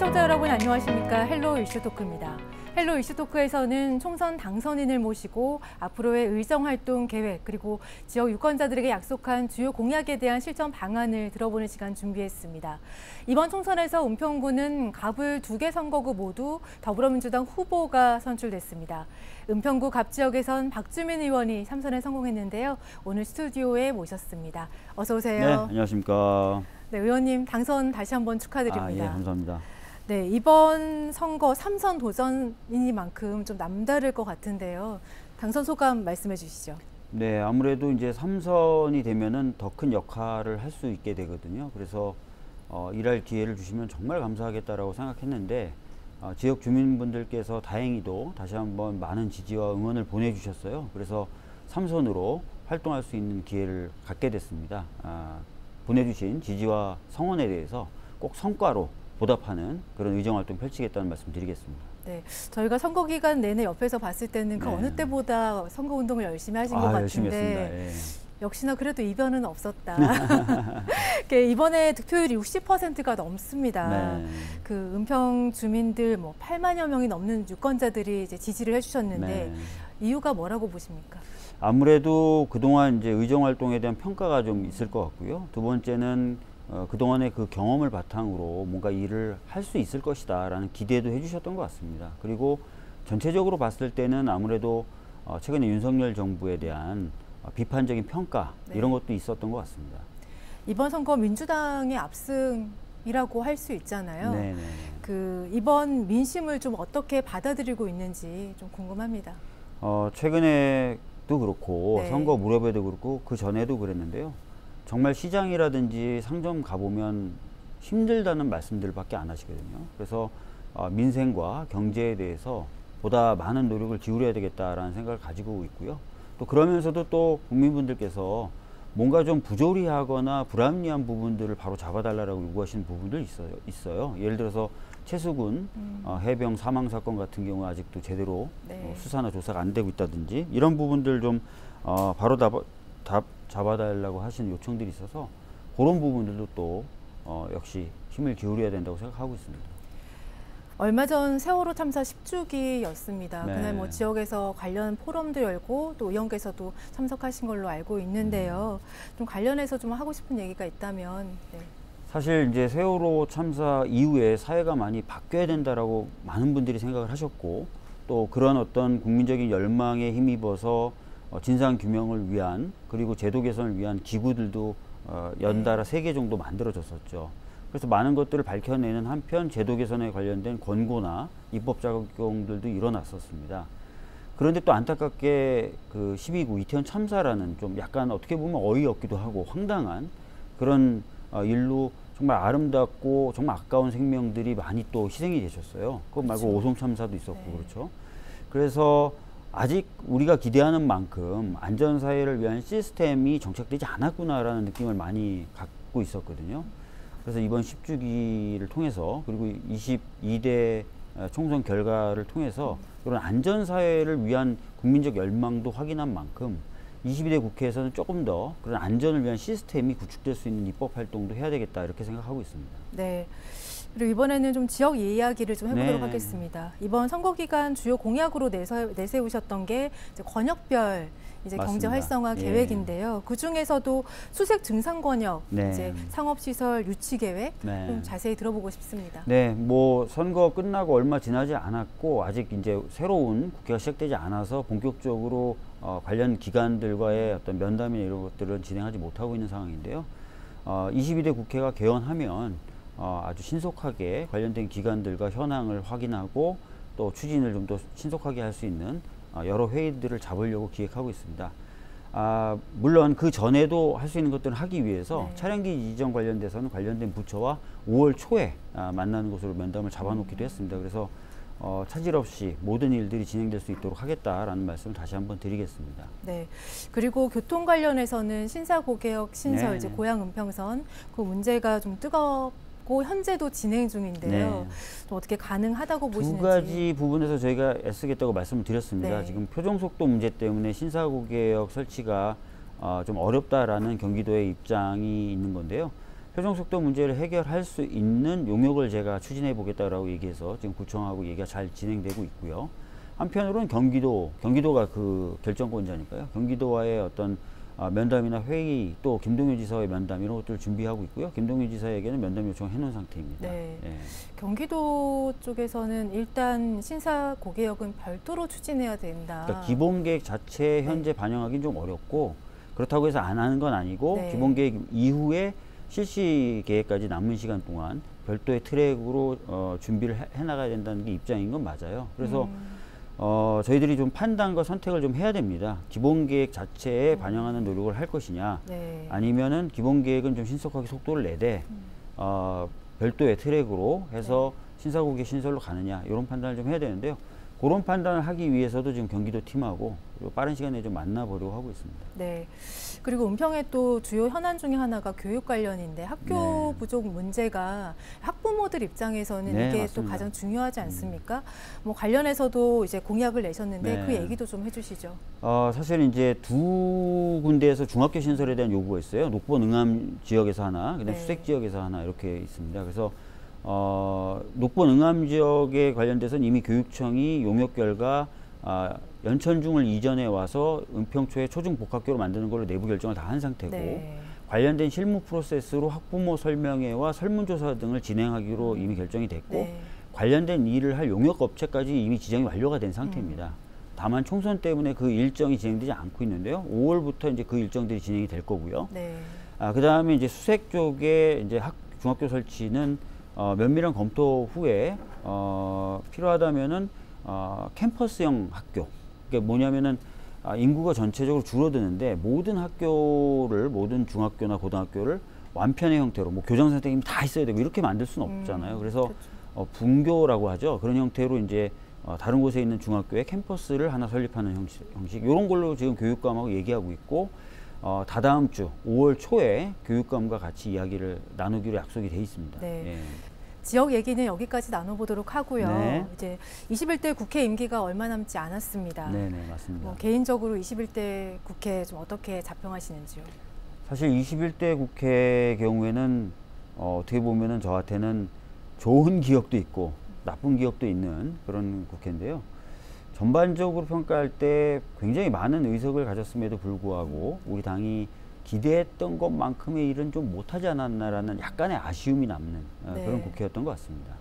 시청자 여러분 안녕하십니까? 헬로 이슈 토크입니다. 헬로 이슈 토크에서는 총선 당선인을 모시고 앞으로의 의정활동 계획 그리고 지역 유권자들에게 약속한 주요 공약에 대한 실천 방안을 들어보는 시간 준비했습니다. 이번 총선에서 은평구는 갑을 2개 선거구 모두 더불어민주당 후보가 선출됐습니다. 은평구 갑 지역에선 박주민 의원이 3선에 성공했는데요. 오늘 스튜디오에 모셨습니다. 어서 오세요. 네, 안녕하십니까. 네, 의원님 당선 다시 한번 축하드립니다. 예, 감사합니다. 네, 이번 선거 3선 도전이니만큼 좀 남다를 것 같은데요. 당선 소감 말씀해 주시죠. 네, 아무래도 이제 3선이 되면은 더 큰 역할을 할 수 있게 되거든요. 그래서 일할 기회를 주시면 정말 감사하겠다라고 생각했는데 지역 주민분들께서 다행히도 다시 한번 많은 지지와 응원을 보내주셨어요. 그래서 3선으로 활동할 수 있는 기회를 갖게 됐습니다. 보내주신 지지와 성원에 대해서 꼭 성과로 보답하는 그런 의정활동 펼치겠다는 말씀 드리겠습니다. 네, 저희가 선거 기간 내내 옆에서 봤을 때는 그 어느 때보다 선거운동을 열심히 하신 것 열심히 같은데 했습니다. 예. 역시나 그래도 이변은 없었다. 이번에 득표율이 60%가 넘습니다. 네. 그 은평 주민들 8만여 명이 넘는 유권자들이 이제 지지를 해주셨는데 네. 이유가 뭐라고 보십니까? 아무래도 그동안 이제 의정활동에 대한 평가가 좀 있을 것 같고요. 두 번째는 그동안의 그 경험을 바탕으로 뭔가 일을 할 수 있을 것이다 라는 기대도 해주셨던 것 같습니다. 그리고 전체적으로 봤을 때는 아무래도 최근에 윤석열 정부에 대한 비판적인 평가 이런 것도 있었던 것 같습니다. 이번 선거 민주당의 압승이라고 할 수 있잖아요. 네네. 그 이번 민심을 좀 어떻게 받아들이고 있는지 좀 궁금합니다. 최근에도 그렇고 네. 선거 무렵에도 그렇고 그 전에도 그랬는데요. 정말 시장이라든지 상점 가보면 힘들다는 말씀들밖에 안 하시거든요. 그래서 민생과 경제에 대해서 보다 많은 노력을 기울여야 되겠다라는 생각을 가지고 있고요. 또 그러면서도 또 국민분들께서 뭔가 좀 부조리하거나 불합리한 부분들을 바로 잡아달라고 요구하시는 부분도 있어요. 예를 들어서 최수근 해병 사망 사건 같은 경우 아직도 제대로 수사나 조사가 안 되고 있다든지 이런 부분들 좀 바로 잡아달라고 하시는 요청들이 있어서 그런 부분들도 또 역시 힘을 기울여야 된다고 생각하고 있습니다. 얼마 전 세월호 참사 10주기였습니다. 네. 그날 지역에서 관련 포럼도 열고 또 의원께서도 참석하신 걸로 알고 있는데요. 좀 관련해서 좀 하고 싶은 얘기가 있다면. 네. 사실 이제 세월호 참사 이후에 사회가 많이 바뀌어야 된다라고 많은 분들이 생각을 하셨고 또 그런 어떤 국민적인 열망에 힘입어서 진상 규명을 위한 그리고 제도 개선을 위한 기구들도 연달아 3개 정도 만들어졌었죠. 그래서 많은 것들을 밝혀내는 한편 제도 개선에 관련된 권고나 입법 작용들도 일어났었습니다. 그런데 또 안타깝게 그 12구 이태원 참사라는 좀 약간 어떻게 보면 어이없기도 하고 황당한 그런 일로 정말 아름답고 정말 아까운 생명들이 많이 또 희생이 되셨어요. 그거 말고 그렇죠. 오송 참사도 있었고 그렇죠. 그래서 아직 우리가 기대하는 만큼 안전사회를 위한 시스템이 정착되지 않았구나라는 느낌을 많이 갖고 있었거든요. 그래서 이번 10주기를 통해서 그리고 22대 총선 결과를 통해서 이런 안전사회를 위한 국민적 열망도 확인한 만큼 22대 국회에서는 조금 더 그런 안전을 위한 시스템이 구축될 수 있는 입법 활동도 해야 되겠다 이렇게 생각하고 있습니다. 네. 그리고 이번에는 좀 지역 이야기를 좀 해보도록 하겠습니다. 이번 선거 기간 주요 공약으로 내세우셨던 게 이제 권역별 경제 활성화 계획인데요. 그 중에서도 수색 증상 권역, 이제 상업시설 유치 계획 좀 자세히 들어보고 싶습니다. 네, 뭐 선거 끝나고 얼마 지나지 않았고 아직 이제 새로운 국회가 시작되지 않아서 본격적으로 관련 기관들과의 어떤 면담이나 이런 것들은 진행하지 못하고 있는 상황인데요. 22대 국회가 개원하면 아주 신속하게 관련된 기관들과 현황을 확인하고 또 추진을 좀 더 신속하게 할 수 있는 여러 회의들을 잡으려고 기획하고 있습니다. 물론 그 전에도 할 수 있는 것들을 하기 위해서 차량기 이전 관련돼서는 관련된 부처와 5월 초에 만나는 것으로 면담을 잡아놓기도 했습니다. 그래서 차질 없이 모든 일들이 진행될 수 있도록 하겠다라는 말씀을 다시 한번 드리겠습니다. 네. 그리고 교통 관련해서는 신사고개역 신설, 이제 고양 은평선 그 문제가 좀 뜨겁고 현재도 진행 중인데요. 좀 어떻게 가능하다고 보시는지. 두 가지 부분에서 저희가 애쓰겠다고 말씀을 드렸습니다. 지금 표정속도 문제 때문에 신사고개역 설치가 좀 어렵다라는 경기도의 입장이 있는 건데요. 표정 속도 문제를 해결할 수 있는 용역을 제가 추진해 보겠다라고 얘기해서 지금 구청하고 얘기가 잘 진행되고 있고요. 한편으로는 경기도가 그 결정권자니까요. 경기도와의 어떤 면담이나 회의, 또 김동연 지사와의 면담 이런 것들을 준비하고 있고요. 김동연 지사에게는 면담 요청을 해놓은 상태입니다. 네. 예. 경기도 쪽에서는 일단 신사 고개역은 별도로 추진해야 된다. 그러니까 기본 계획 자체 현재 반영하기는 좀 어렵고, 그렇다고 해서 안 하는 건 아니고 네. 기본 계획 이후에 실시 계획까지 남은 시간 동안 별도의 트랙으로 준비를 해 나가야 된다는 게 입장인 건 맞아요. 그래서 저희들이 좀 판단과 선택을 좀 해야 됩니다. 기본 계획 자체에 반영하는 노력을 할 것이냐, 네. 아니면은 기본 계획은 좀 신속하게 속도를 내되 별도의 트랙으로 해서 신사고개 신설로 가느냐, 이런 판단을 좀 해야 되는데요. 그런 판단을 하기 위해서도 지금 경기도 팀하고 빠른 시간에 좀 만나보려고 하고 있습니다. 네. 그리고 은평의 또 주요 현안 중에 하나가 교육 관련인데, 학교 네. 부족 문제가 학부모들 입장에서는 네, 이게 또 맞습니다. 가장 중요하지 않습니까? 뭐 관련해서도 이제 공약을 내셨는데 네. 그 얘기도 좀 해주시죠. 사실 이제 두 군데에서 중학교 신설에 대한 요구가 있어요. 녹본 응암 지역에서 하나, 그다음 네. 수색 지역에서 하나 이렇게 있습니다. 그래서 녹본 응암 지역에 관련돼서는 이미 교육청이 용역 결과 연천중을 이전해 와서 은평초에 초중 복학교로 만드는 걸로 내부 결정을 다 한 상태고, 네. 관련된 실무 프로세스로 학부모 설명회와 설문조사 등을 진행하기로 이미 결정이 됐고, 네. 관련된 일을 할 용역 업체까지 이미 지정이 완료가 된 상태입니다. 다만 총선 때문에 그 일정이 진행되지 않고 있는데요. 5월부터 이제 그 일정들이 진행이 될 거고요. 네. 그 다음에 이제 수색 쪽에 이제 중학교 설치는 면밀한 검토 후에 필요하다면은 캠퍼스형 학교. 그게 뭐냐면은 인구가 전체적으로 줄어드는데 모든 학교를, 모든 중학교나 고등학교를 완편의 형태로, 뭐 교장 선생님 다 있어야 되고 이렇게 만들 수는 없잖아요. 그래서 그렇죠. 분교라고 하죠. 그런 형태로 이제 다른 곳에 있는 중학교에 캠퍼스를 하나 설립하는 형식 이런 걸로 지금 교육감하고 얘기하고 있고, 다다음 주 5월 초에 교육감과 같이 이야기를 나누기로 약속이 돼 있습니다. 네. 예. 지역 얘기는 여기까지 나눠보도록 하고요. 네. 이제 21대 국회 임기가 얼마 남지 않았습니다. 네네, 맞습니다. 뭐 개인적으로 21대 국회 좀 어떻게 자평하시는지요? 사실 21대 국회 경우에는 어떻게 보면은 저한테는 좋은 기억도 있고 나쁜 기억도 있는 그런 국회인데요. 전반적으로 평가할 때 굉장히 많은 의석을 가졌음에도 불구하고 우리 당이 기대했던 것만큼의 일은 좀 못하지 않았나라는 약간의 아쉬움이 남는 네. 그런 국회였던 것 같습니다.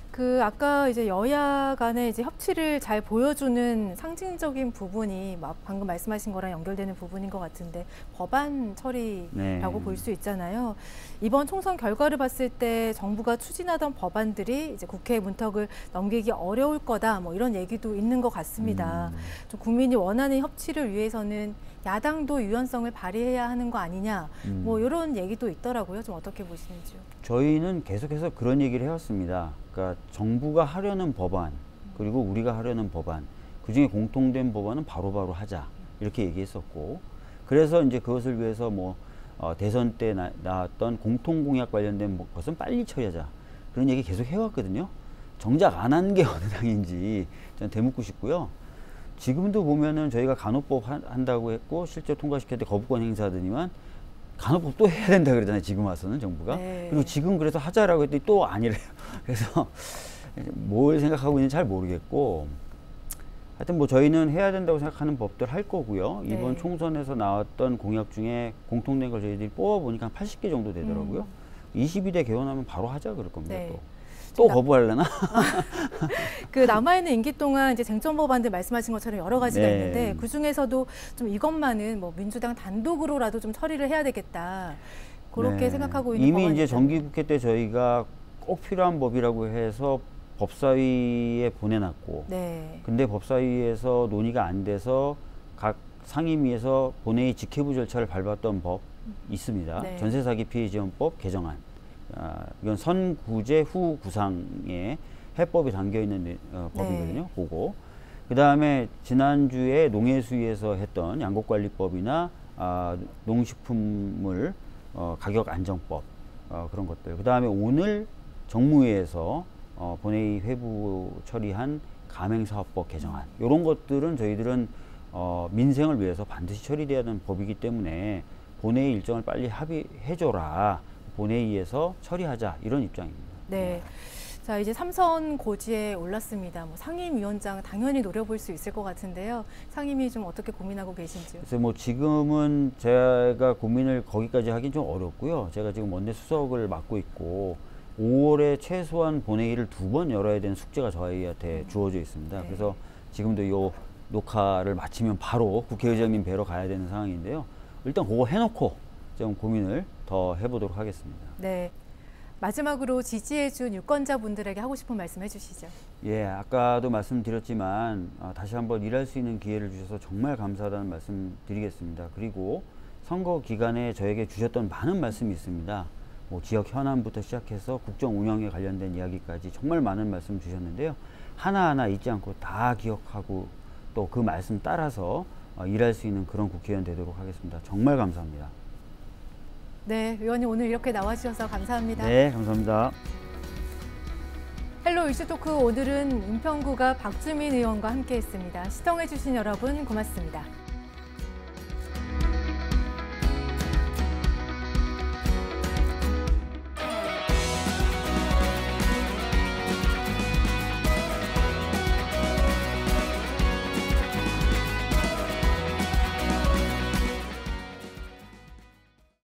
그 아까 이제 여야 간의 이제 협치를 잘 보여주는 상징적인 부분이 방금 말씀하신 거랑 연결되는 부분인 것 같은데, 법안 처리라고 네. 볼 수 있잖아요. 이번 총선 결과를 봤을 때 정부가 추진하던 법안들이 이제 국회 문턱을 넘기기 어려울 거다, 뭐 이런 얘기도 있는 것 같습니다. 좀 국민이 원하는 협치를 위해서는 야당도 유연성을 발휘해야 하는 거 아니냐, 뭐 이런 얘기도 있더라고요. 좀 어떻게 보시는지요? 저희는 계속해서 그런 얘기를 해왔습니다. 그러니까 정부가 하려는 법안, 그리고 우리가 하려는 법안, 그중에 공통된 법안은 바로바로 하자, 이렇게 얘기했었고, 그래서 이제 그것을 위해서 뭐 대선 때 나왔던 공통공약 관련된 것은 빨리 처리하자, 그런 얘기 계속 해왔거든요. 정작 안 한 게 어느 당인지 전 되묻고 싶고요. 지금도 보면은 저희가 간호법 한다고 했고 실제 통과시켰을 때 거부권 행사하더니만 간호법 또 해야 된다 그러잖아요. 지금 와서는 정부가. 네. 그리고 지금 그래서 하자라고 했더니 또 아니래요. 그래서 뭘 생각하고 있는지 잘 모르겠고, 하여튼 뭐 저희는 해야 된다고 생각하는 법들 할 거고요. 네. 이번 총선에서 나왔던 공약 중에 공통된 걸 저희들이 뽑아보니까 한 80개 정도 되더라고요. 22대 개원하면 바로 하자 그럴 겁니다. 네. 또 거부하려나? 그 남아있는 임기 동안 이제 쟁점 법안들 말씀하신 것처럼 여러 가지가 네. 있는데, 그 중에서도 좀 이것만은 뭐 민주당 단독으로라도 좀 처리를 해야 되겠다, 그렇게 네. 생각하고 있는 이미 법안이 이제 있잖아요. 정기국회 때 저희가 꼭 필요한 법이라고 해서 법사위에 보내놨고, 네. 근데 법사위에서 논의가 안 돼서 각 상임위에서 본회의 직회부 절차를 밟았던 법 있습니다. 네. 전세사기 피해 지원법 개정안. 이건 선구제 후 구상에 해법이 담겨 있는 법이거든요. 그거. 그 다음에 지난주에 농해수위에서 했던 양곡관리법이나 농식품물 가격 안정법, 그런 것들. 그 다음에 오늘 정무회에서 본회의 회부 처리한 가맹사업법 개정안, 이런 것들은 저희들은 민생을 위해서 반드시 처리돼야 하는 법이기 때문에 본회의 일정을 빨리 합의해줘라. 본회의에서 처리하자 이런 입장입니다. 네. 자, 이제 3선 고지에 올랐습니다. 뭐 상임위원장 당연히 노려볼 수 있을 것 같은데요. 상임위 좀 어떻게 고민하고 계신지요? 그래서 뭐 지금은 제가 고민을 거기까지 하긴 좀 어렵고요. 제가 지금 원내 수석을 맡고 있고 5월에 최소한 본회의를 2번 열어야 되는 숙제가 저희한테 주어져 있습니다. 네. 그래서 지금도 이 녹화를 마치면 바로 국회의장님 뵈러 가야 되는 상황인데요. 일단 그거 해놓고 좀 고민을 더 해보도록 하겠습니다. 네. 마지막으로 지지해준 유권자분들에게 하고 싶은 말씀 해주시죠. 예, 아까도 말씀드렸지만 다시 한번 일할 수 있는 기회를 주셔서 정말 감사하다는 말씀 드리겠습니다. 그리고 선거 기간에 저에게 주셨던 많은 말씀이 있습니다. 뭐 지역 현안부터 시작해서 국정 운영에 관련된 이야기까지 정말 많은 말씀 주셨는데요. 하나하나 잊지 않고 다 기억하고 또 그 말씀 따라서 일할 수 있는 그런 국회의원 되도록 하겠습니다. 정말 감사합니다. 네, 의원님 오늘 이렇게 나와주셔서 감사합니다. 네, 감사합니다. 헬로 이슈토크 오늘은 은평구가 박주민 의원과 함께했습니다. 시청해주신 여러분 고맙습니다.